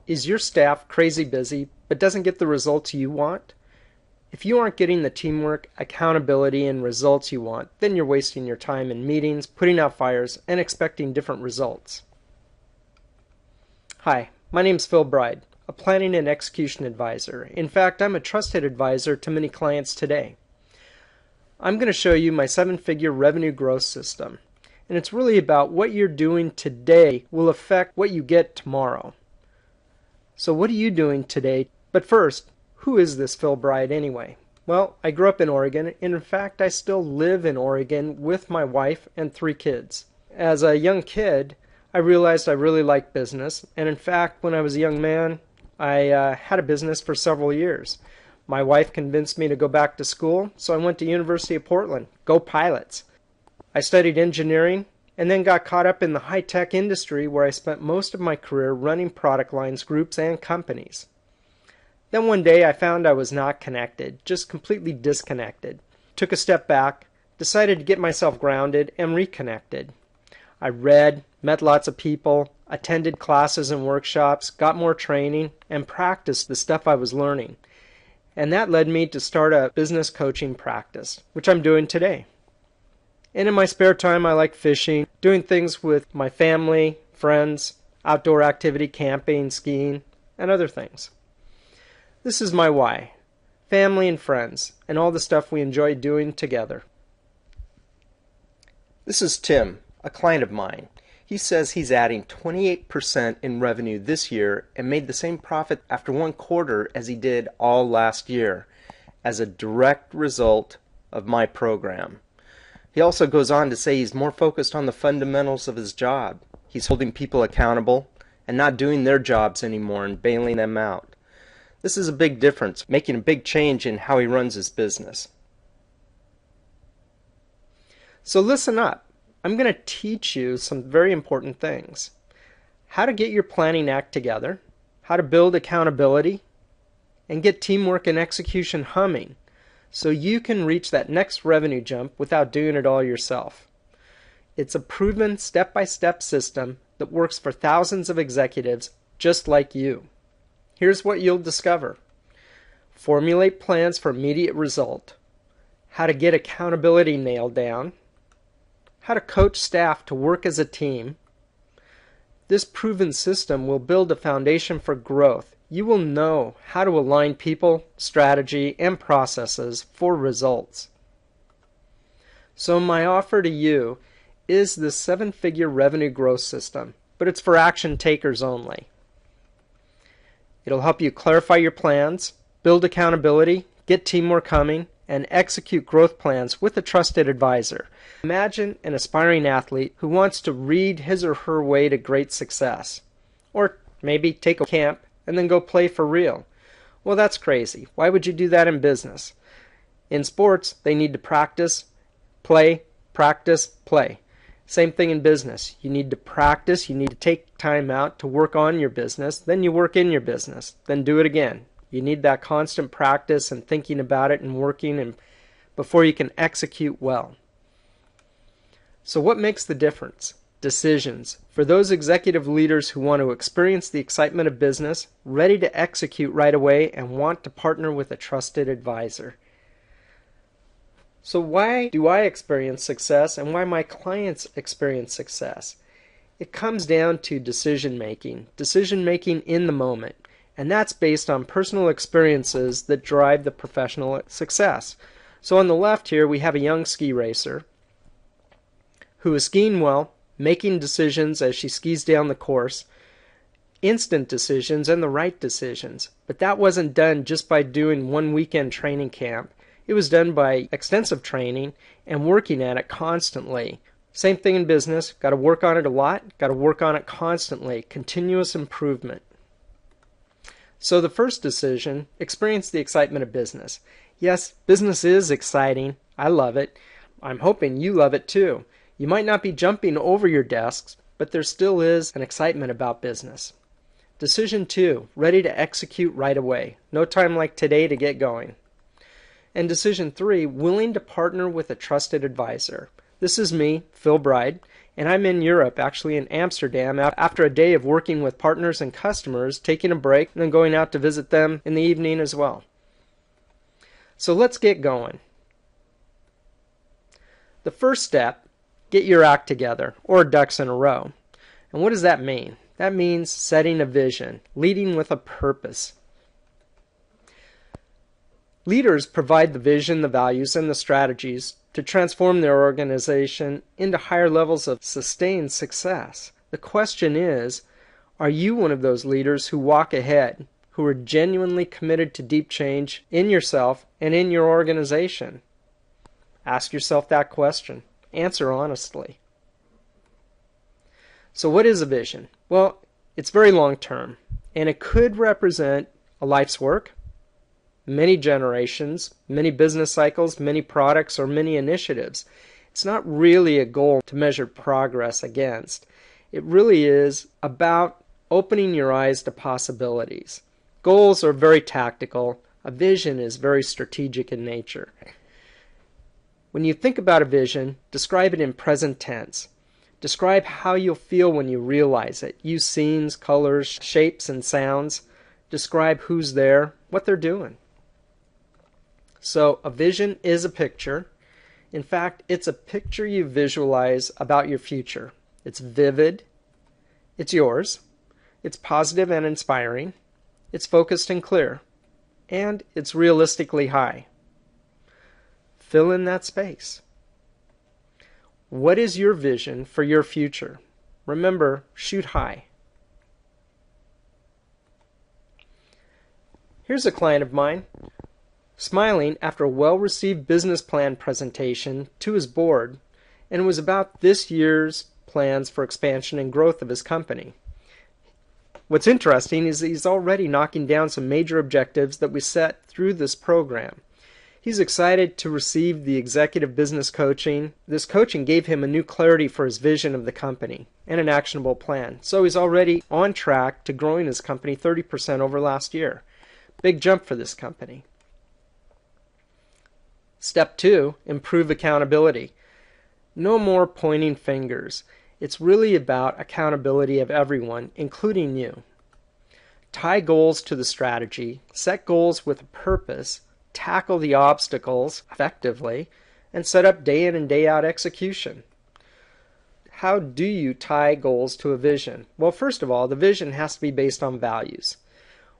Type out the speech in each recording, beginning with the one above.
Is your staff crazy busy but doesn't get the results you want? If you aren't getting the teamwork, accountability, and results you want, then you're wasting your time in meetings, putting out fires, and expecting different results. Hi, my name's Phil Bride, a planning and execution advisor. In fact, I'm a trusted advisor to many clients today. I'm going to show you my 7-figure revenue growth system. And it's really about what you're doing today will affect what you get tomorrow. So what are you doing today? But first, who is this Phil Bride anyway? Well, I grew up in Oregon, and in fact I still live in Oregon with my wife and 3 kids. As a young kid, I realized I really liked business, and in fact when I was a young man, I had a business for several years. My wife convinced me to go back to school, so I went to University of Portland. Go Pilots! I studied engineering and then got caught up in the high-tech industry where I spent most of my career running product lines, groups, and companies. Then one day I found I was not connected, just completely disconnected. Took a step back, decided to get myself grounded and reconnected. I read, met lots of people, attended classes and workshops, got more training, and practiced the stuff I was learning. And that led me to start a business coaching practice, which I'm doing today. And in my spare time, I like fishing, doing things with my family, friends, outdoor activity, camping, skiing, and other things. This is my why: family and friends, and all the stuff we enjoy doing together. This is Tim, a client of mine. He says he's adding 28% in revenue this year and made the same profit after 1 quarter as he did all last year as a direct result of my program. He also goes on to say he's more focused on the fundamentals of his job. He's holding people accountable and not doing their jobs anymore and bailing them out. This is a big difference, making a big change in how he runs his business. So listen up. I'm going to teach you some very important things. How to get your planning act together, how to build accountability, and get teamwork and execution humming, so you can reach that next revenue jump without doing it all yourself. It's a proven step-by-step system that works for thousands of executives just like you. Here's what you'll discover. Formulate plans for immediate result. How to get accountability nailed down. How to coach staff to work as a team. This proven system will build a foundation for growth. You will know how to align people, strategy, and processes for results. So my offer to you is the 7-figure revenue growth system, but it's for action takers only. It'll help you clarify your plans, build accountability, get teamwork coming, and execute growth plans with a trusted advisor. Imagine an aspiring athlete who wants to read his or her way to great success. Or maybe take a camp and then go play for real. Well, that's crazy. Why would you do that in business? In sports, they need to practice, play, play. Same thing in business. You need to practice, you need to take time out to work on your business, then you work in your business, then do it again. You need that constant practice and thinking about it and working before you can execute well. So what makes the difference? Decisions. For those executive leaders who want to experience the excitement of business, ready to execute right away, and want to partner with a trusted advisor. So why do I experience success and why my clients experience success? It comes down to decision making in the moment. And that's based on personal experiences that drive the professional success. So on the left here we have a young ski racer who is skiing well, making decisions as she skis down the course, instant decisions and the right decisions. But that wasn't done just by doing 1 weekend training camp. It was done by extensive training and working at it constantly. Same thing in business. Got to work on it a lot. Got to work on it constantly. Continuous improvement. So the first decision, experience the excitement of business. Yes, business is exciting. I love it. I'm hoping you love it too. You might not be jumping over your desks, but there still is an excitement about business. Decision 2, ready to execute right away. No time like today to get going. And decision 3, willing to partner with a trusted advisor. This is me, Phil Bride, And I'm in Europe, actually in Amsterdam, after a day of working with partners and customers, taking a break, and then going out to visit them in the evening as well. So let's get going. The first step, get your act together, or ducks in a row. And what does that mean? That means setting a vision, leading with a purpose. Leaders provide the vision, the values, and the strategies to transform their organization into higher levels of sustained success. The question is, are you one of those leaders who walk ahead, who are genuinely committed to deep change in yourself and in your organization? Ask yourself that question. Answer honestly. So what is a vision? Well, it's very long term, and it could represent a life's work, many generations, many business cycles, many products, or many initiatives. It's not really a goal to measure progress against. It really is about opening your eyes to possibilities. Goals are very tactical. A vision is very strategic in nature. When you think about a vision, describe it in present tense. Describe how you'll feel when you realize it. Use scenes, colors, shapes, and sounds. Describe who's there, what they're doing. So a vision is a picture. In fact, it's a picture you visualize about your future. It's vivid. It's yours. It's positive and inspiring. It's focused and clear. And it's realistically high. Fill in that space. What is your vision for your future? Remember, shoot high. Here's a client of mine smiling after a well-received business plan presentation to his board, and it was about this year's plans for expansion and growth of his company. What's interesting is he's already knocking down some major objectives that we set through this program. He's excited to receive the executive business coaching. This coaching gave him a new clarity for his vision of the company and an actionable plan. So he's already on track to growing his company 30% over last year. Big jump for this company. Step 2, improve accountability. No more pointing fingers. It's really about accountability of everyone, including you. Tie goals to the strategy, set goals with a purpose, tackle the obstacles effectively, and set up day in and day out execution. How do you tie goals to a vision? Well, first of all, the vision has to be based on values.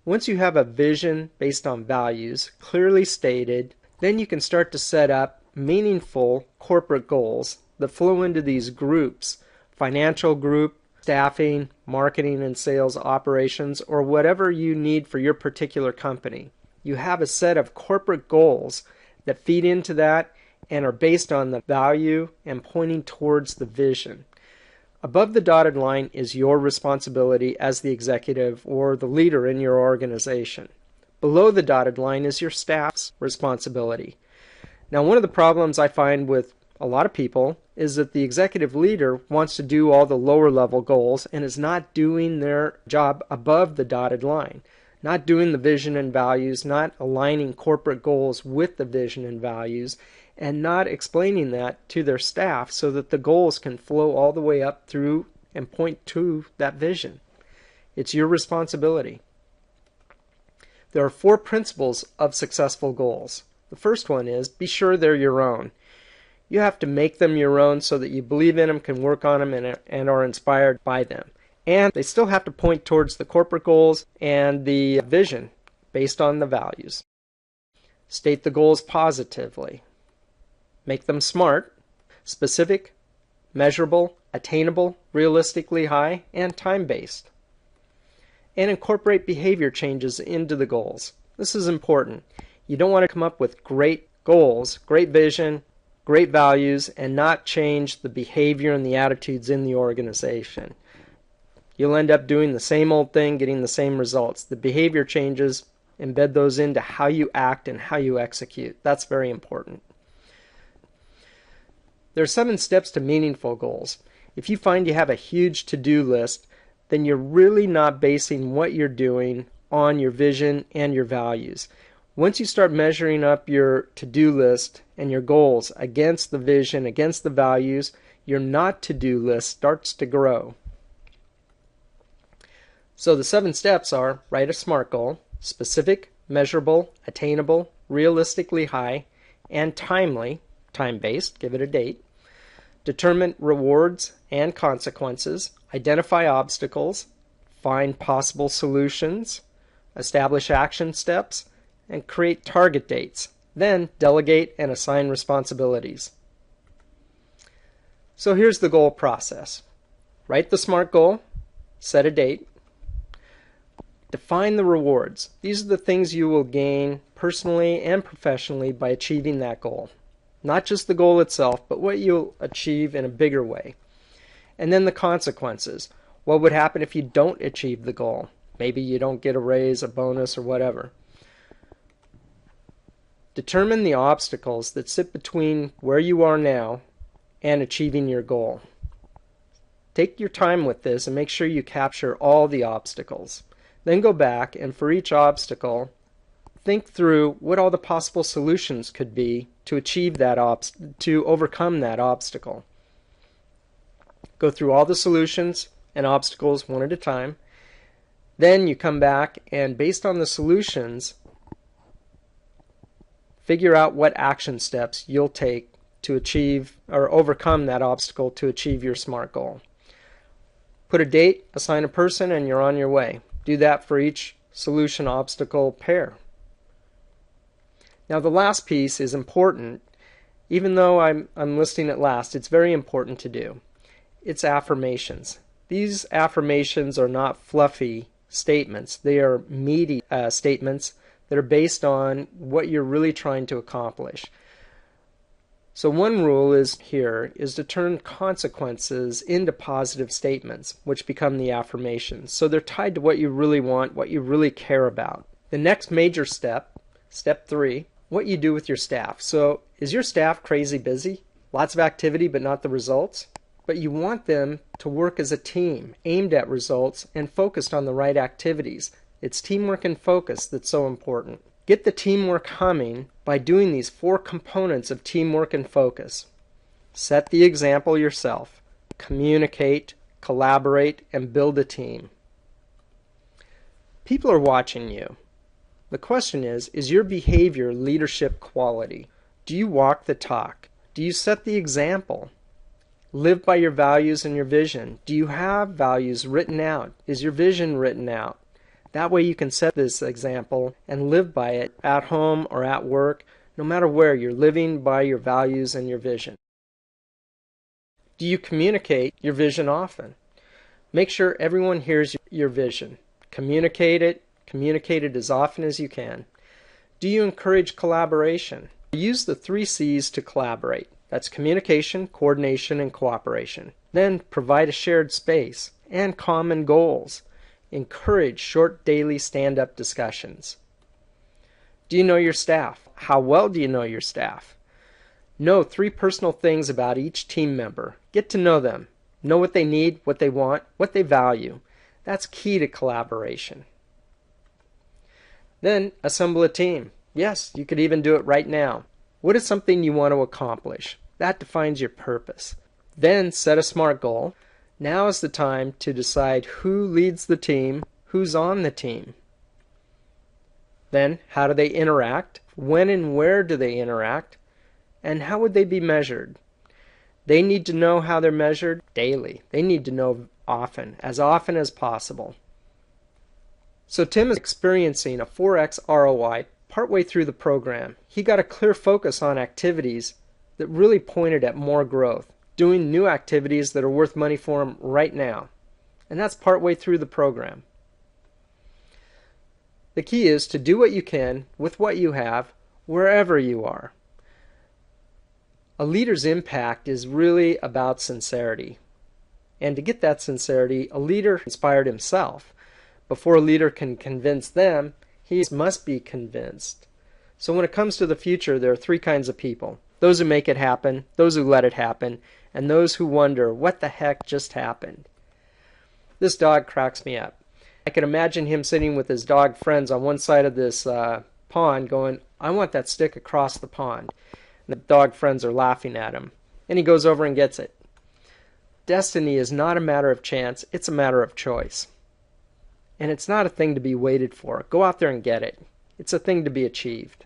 Once you have a vision based on values, clearly stated, then you can start to set up meaningful corporate goals that flow into these groups, financial group, staffing, marketing and sales operations, or whatever you need for your particular company. You have a set of corporate goals that feed into that and are based on the value and pointing towards the vision. Above the dotted line is your responsibility as the executive or the leader in your organization. Below the dotted line is your staff's responsibility. Now, one of the problems I find with a lot of people is that the executive leader wants to do all the lower level goals and is not doing their job above the dotted line, not doing the vision and values, not aligning corporate goals with the vision and values, and not explaining that to their staff so that the goals can flow all the way up through and point to that vision. It's your responsibility. There are 4 principles of successful goals. The first one is be sure they're your own. You have to make them your own so that you believe in them, can work on them, and are inspired by them. And they still have to point towards the corporate goals and the vision based on the values. State the goals positively. Make them smart, specific, measurable, attainable, realistically high, and time-based. And incorporate behavior changes into the goals. This is important. You don't want to come up with great goals, great vision, great values, and not change the behavior and the attitudes in the organization. You'll end up doing the same old thing, getting the same results. The behavior changes, embed those into how you act and how you execute. That's very important. There are 7 steps to meaningful goals. If you find you have a huge to-do list, then you're really not basing what you're doing on your vision and your values. Once you start measuring up your to-do list and your goals against the vision, against the values, your not to-do list starts to grow. So the 7 steps are: write a SMART goal, specific, measurable, attainable, realistically high, and timely, time-based, give it a date. Determine rewards and consequences, identify obstacles, find possible solutions, establish action steps, and create target dates. Then delegate and assign responsibilities. So here's the goal process. Write the SMART goal, set a date, define the rewards. These are the things you will gain personally and professionally by achieving that goal. Not just the goal itself, but what you'll achieve in a bigger way. And then the consequences. What would happen if you don't achieve the goal? Maybe you don't get a raise, a bonus, or whatever. Determine the obstacles that sit between where you are now and achieving your goal. Take your time with this and make sure you capture all the obstacles. Then go back and for each obstacle, think through what all the possible solutions could be to achieve that to overcome that obstacle. Go through all the solutions and obstacles one at a time. Then you come back and based on the solutions, figure out what action steps you'll take to achieve or overcome that obstacle to achieve your SMART goal. Put a date, assign a person, and you're on your way. Do that for each solution obstacle pair. Now the last piece is important. Even though I'm listing it last, it's very important to do. It's affirmations. These affirmations are not fluffy statements. They are meaty statements that are based on what you're really trying to accomplish. So one rule is to turn consequences into positive statements, which become the affirmations. So they're tied to what you really want, what you really care about. The next major step, step 3, what you do with your staff. So is your staff crazy busy? Lots of activity but not the results? But you want them to work as a team, aimed at results and focused on the right activities. It's teamwork and focus that's so important. Get the teamwork humming by doing these 4 components of teamwork and focus. Set the example yourself. Communicate, collaborate, and build a team. People are watching you. The question is your behavior leadership quality? Do you walk the talk? Do you set the example? Live by your values and your vision. Do you have values written out? Is your vision written out? That way you can set this example and live by it at home or at work. No matter where, you're living by your values and your vision. Do you communicate your vision often? Make sure everyone hears your vision. Communicate it as often as you can. Do you encourage collaboration? Use the 3 C's to collaborate. That's communication, coordination, and cooperation. Then provide a shared space and common goals. Encourage short daily stand-up discussions. Do you know your staff? How well do you know your staff? Know 3 personal things about each team member. Get to know them. Know what they need, what they want, what they value. That's key to collaboration. Then assemble a team. Yes, you could even do it right now. What is something you want to accomplish? That defines your purpose. Then set a SMART goal. Now is the time to decide who leads the team, who's on the team. Then, how do they interact? When and where do they interact? And how would they be measured? They need to know how they're measured daily. They need to know often as possible. So Tim is experiencing a 4x ROI partway through the program. He got a clear focus on activities that really pointed at more growth. Doing new activities that are worth money for him right now. And that's partway through the program. The key is to do what you can with what you have wherever you are. A leader's impact is really about sincerity. And to get that sincerity, a leader inspired himself. Before a leader can convince them, he must be convinced. So when it comes to the future, there are 3 kinds of people. Those who make it happen, those who let it happen, and those who wonder, what the heck just happened? This dog cracks me up. I can imagine him sitting with his dog friends on one side of this pond going, I want that stick across the pond. And the dog friends are laughing at him. And he goes over and gets it. Destiny is not a matter of chance, it's a matter of choice. And it's not a thing to be waited for. Go out there and get it. It's a thing to be achieved.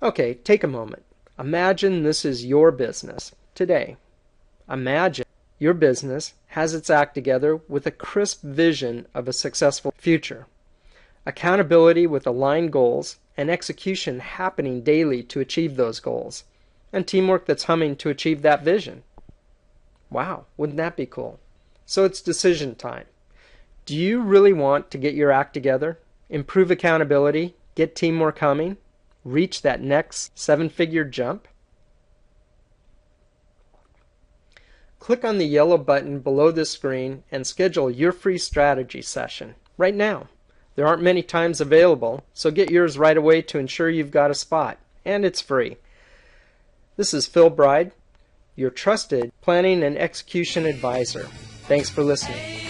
Okay, take a moment. Imagine this is your business today. Imagine your business has its act together with a crisp vision of a successful future. Accountability with aligned goals and execution happening daily to achieve those goals. And teamwork that's humming to achieve that vision. Wow, wouldn't that be cool? So it's decision time. Do you really want to get your act together, improve accountability, get teamwork humming, reach that next 7-figure jump? Click on the yellow button below the screen and schedule your free strategy session right now. There aren't many times available, so get yours right away to ensure you've got a spot, and it's free. This is Phil Bride, your trusted planning and execution advisor. Thanks for listening.